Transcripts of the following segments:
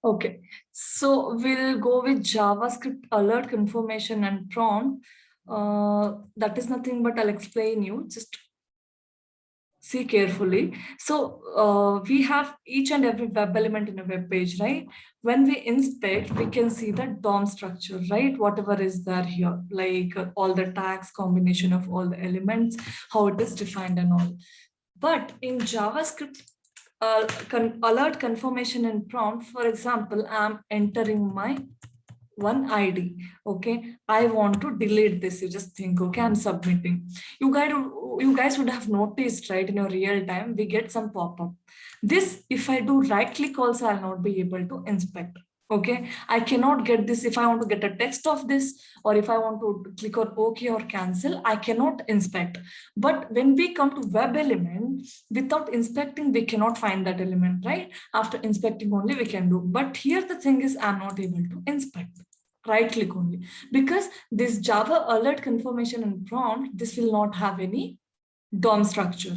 Okay, so we'll go with JavaScript alert confirmation and prompt. That is nothing but I'll explain you. Just see carefully. So we have each and every web element in a web page, right? When we inspect, we can see the DOM structure, right? Whatever is there here, like all the tags, combination of all the elements, how it is defined and all. But in JavaScript, alert confirmation and prompt, for example, I'm entering my one ID. Okay, I want to delete this. You just think, okay, I'm submitting. You guys would have noticed, right? In your real time, we get some pop-up. This, if I do right click also, I'll not be able to inspect. Okay, I cannot get this. If I want to get a text of this, or if I want to click on OK or cancel, I cannot inspect. But when we come to web element, without inspecting, we cannot find that element, right? After inspecting only we can do. But here the thing is, I'm not able to inspect. Right click only, because this Java alert confirmation and prompt, this will not have any DOM structure.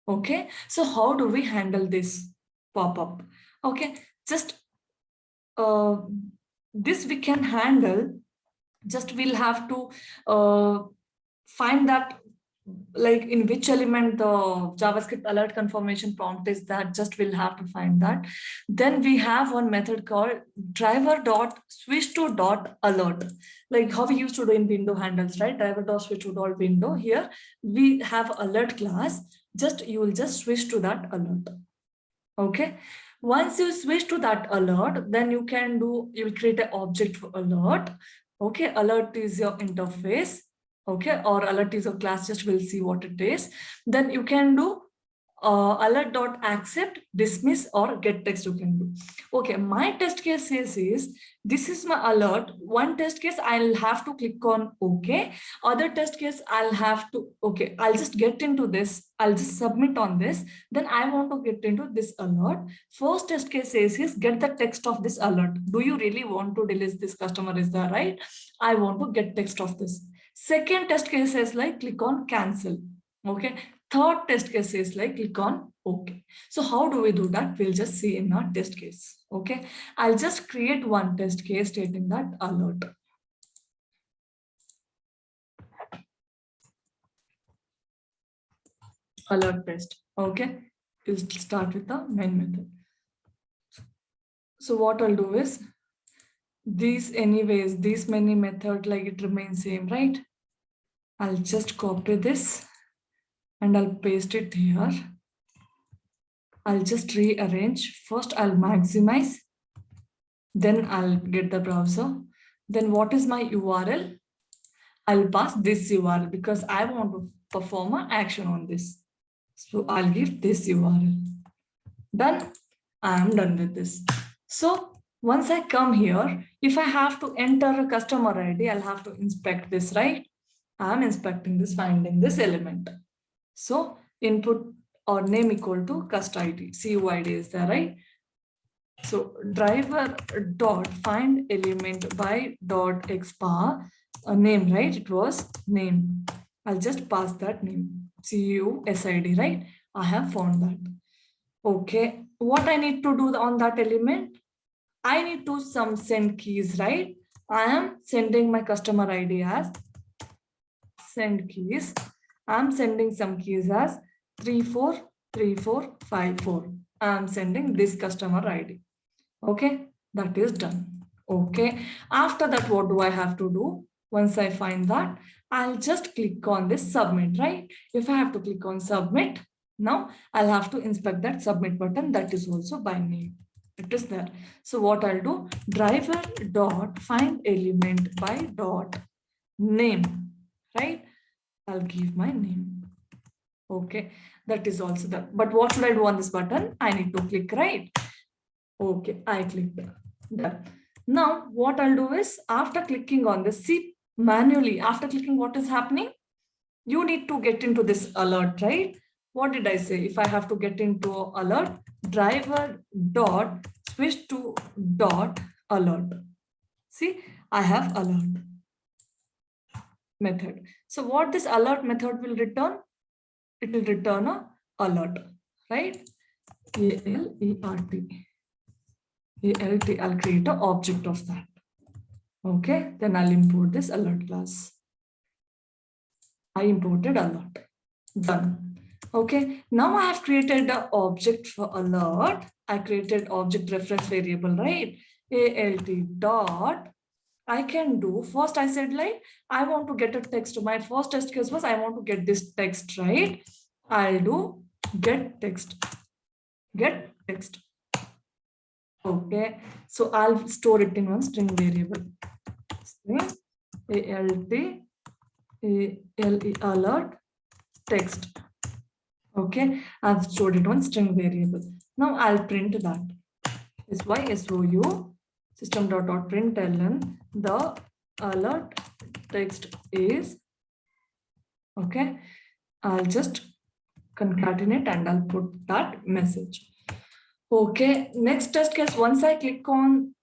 Okay, so how do we handle this pop-up? Okay, just this we can handle. Just we'll have to find that, like in which element the JavaScript alert confirmation prompt is, that just we'll have to find that. Then we have one method called driver.switch_to.alert, like how we used to do in window handles, right? Driver.switch_to.window. Here we have alert class. Just you will just switch to that alert. Okay. Once you switch to that alert, then you'll create an object for alert. Okay, alert is your interface. Okay, or alert is your class, just we'll see what it is. Then you can do alert.accept, dismiss, or get text you can do. Okay, my test case is this is my alert. One test case I'll have to click on OK. Other test case I'll have to, okay, I'll just get into this. I'll just submit on this. Then I want to get into this alert. First test case is get the text of this alert. Do you really want to delete this customer is there, right? I want to get text of this. Second test case is like click on cancel. Okay. Third test case is like click on OK. So how do we do that? We'll just see in our test case. Okay. I'll just create one test case stating that alert. Alert test. Okay. We'll start with the main method. So what I'll do is these many method, like it remains same, right? I'll just copy this and I'll paste it here. I'll just rearrange. First, I'll maximize. Then I'll get the browser. Then what is my URL? I'll pass this URL because I want to perform an action on this. So I'll give this URL. Done. I'm done with this. So once I come here, if I have to enter a customer ID, I'll have to inspect this, right? I'm inspecting this, finding this element. So input or name equal to cust ID, CUID is there, right? So driver dot find element by dot xbar, a name, right? It was name. I'll just pass that name, CUSID, right? I have found that. Okay, what I need to do on that element? I need to send keys, right? I am sending my customer ID as send keys. I'm sending some keys as 343454. I'm sending this customer ID. Okay, that is done. Okay, after that, what do I have to do? Once I find that, I'll just click on this submit, right? If I have to click on submit, now I'll have to inspect that submit button. That is also by name. It is there. So what I'll do, driver dot find element by dot name, right? I'll give my name. Okay, that is also there. But what should I do on this button? I need to click, right? Okay, I clicked that. Now what I'll do is, after clicking on this, see manually, after clicking, what is happening? You need to get into this alert, right? What did I say? If I have to get into alert, driver dot switch to dot alert. See, I have alert method. So what this alert method will return? It will return a alert, right? ALERT. alt, I'll create an object of that. Okay, then I'll import this alert class. I imported alert. Done. Okay, now I have created the object for alert. I created object reference variable, right? Alt dot. I can do first. I said like I want to get a text. My first test case was I want to get this text, right? I'll do get text. Get text. Okay, so I'll store it in one string variable. String alert text. Okay, I've stored it on string variable. Now I'll print that. SYSOU system.out.println the alert text is okay. I'll just concatenate and I'll put that message. Okay, next test case. Once I click on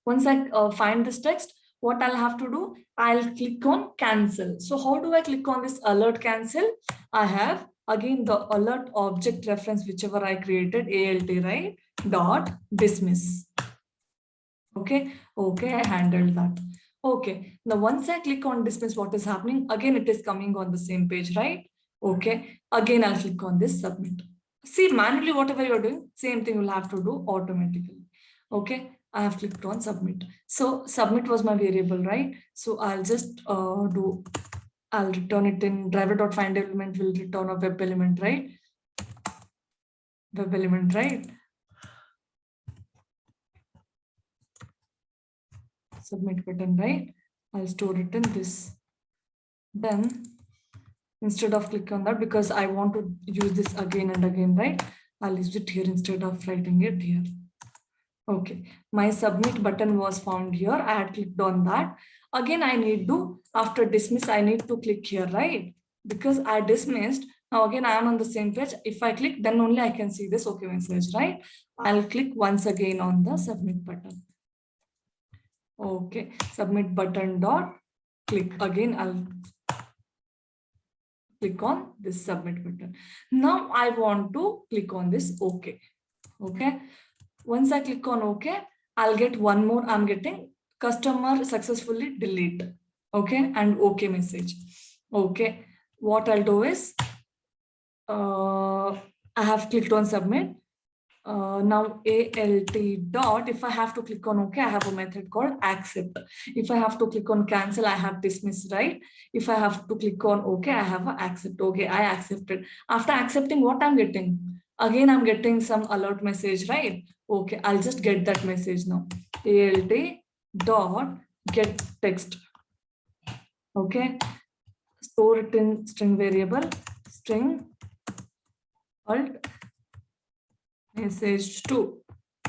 once I find this text, what I'll have to do, I'll click on cancel. So how do I click on this alert cancel? I have again the alert object reference, whichever I created, ALT, right? Dot dismiss. Okay, okay, I handled that. Okay, now once I click on dismiss, what is happening? Again, it is coming on the same page, right? Okay, again, I'll click on this submit. See, manually, whatever you're doing, same thing you'll have to do automatically. Okay, I have clicked on submit. So submit was my variable, right? So I'll just I'll return it in driver.find element will return a web element, right? Web element, right? Submit button, right? I'll store it in this. Then instead of click on that, because I want to use this again and again, right? I'll use it here instead of writing it here. Okay, my submit button was found here. I had clicked on that. Again, I need to, after dismiss, I need to click here, right? Because I dismissed. Now again, I am on the same page. If I click, then only I can see this okay message, right? I'll click once again on the submit button. Okay, submit button dot click. Again, I'll click on this submit button. Now I want to click on this OK. Okay. Once I click on OK, I'll get one more. I'm getting customer successfully delete. Okay. And OK message. Okay. What I'll do is I have clicked on submit. Now alt dot, if I have to click on OK, I have a method called accept. If I have to click on cancel, I have dismiss, right? If I have to click on OK, I have a accept. Okay, I accepted. After accepting, what I'm getting? Again, I'm getting some alert message, right? Okay, I'll just get that message now. Alt dot get text. Okay, store it in string variable, string alt message 2.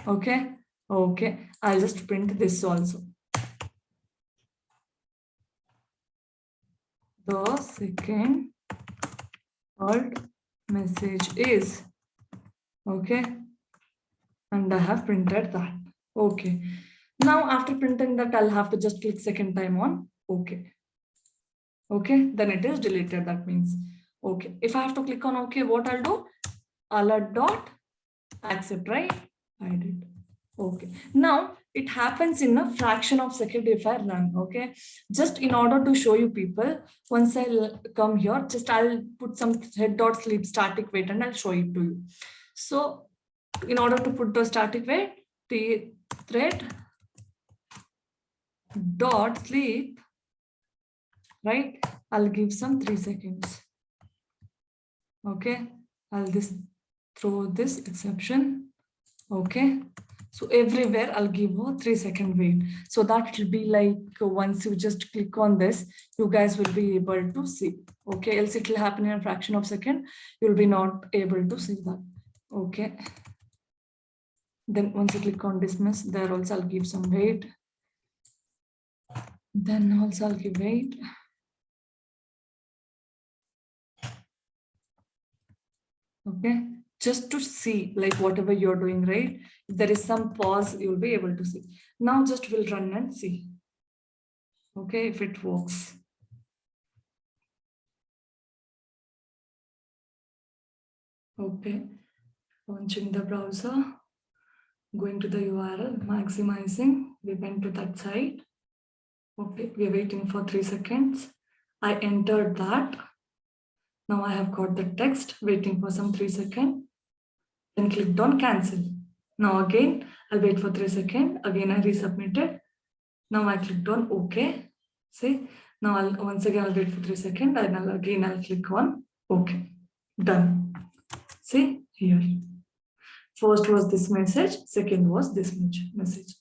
Okay, okay, I'll just print this also. The second alt message is okay, and I have printed that. Okay, now after printing that, I'll have to just click second time on okay. Okay, then it is deleted. That means okay. If I have to click on okay, what I'll do? Alert dot accept, right? I did. Okay, now it happens in a fraction of second if I run. Okay, just in order to show you people, once I'll come here, just I'll put some thread.sleep static wait and I'll show it to you. So in order to put the static wait, the thread dot sleep, right? I'll give some 3 seconds. Okay, I'll just throw this exception. Okay, so everywhere I'll give a 3 second wait. So that will be like once you just click on this, you guys will be able to see. Okay, else it will happen in a fraction of a second. You'll be not able to see that. Okay. Then once you click on dismiss, there also I'll give some wait. Then also I'll give wait. Okay, just to see like whatever you're doing, right? If there is some pause, you'll be able to see. Now just we'll run and see. Okay, if it works. Okay, Launching the browser, going to the URL, maximizing, we went to that site. Okay, we are waiting for 3 seconds. I entered that. Now I have got the text, waiting for some 3 seconds. Then clicked on cancel. Now again, I'll wait for 3 seconds. Again, I resubmitted. Now I clicked on OK. See, now once again, I'll wait for 3 seconds and I'll click on OK. Done. See here. First was this message, second was this message.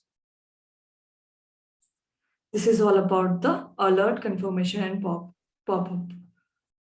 This is all about the alert, confirmation, and pop-up.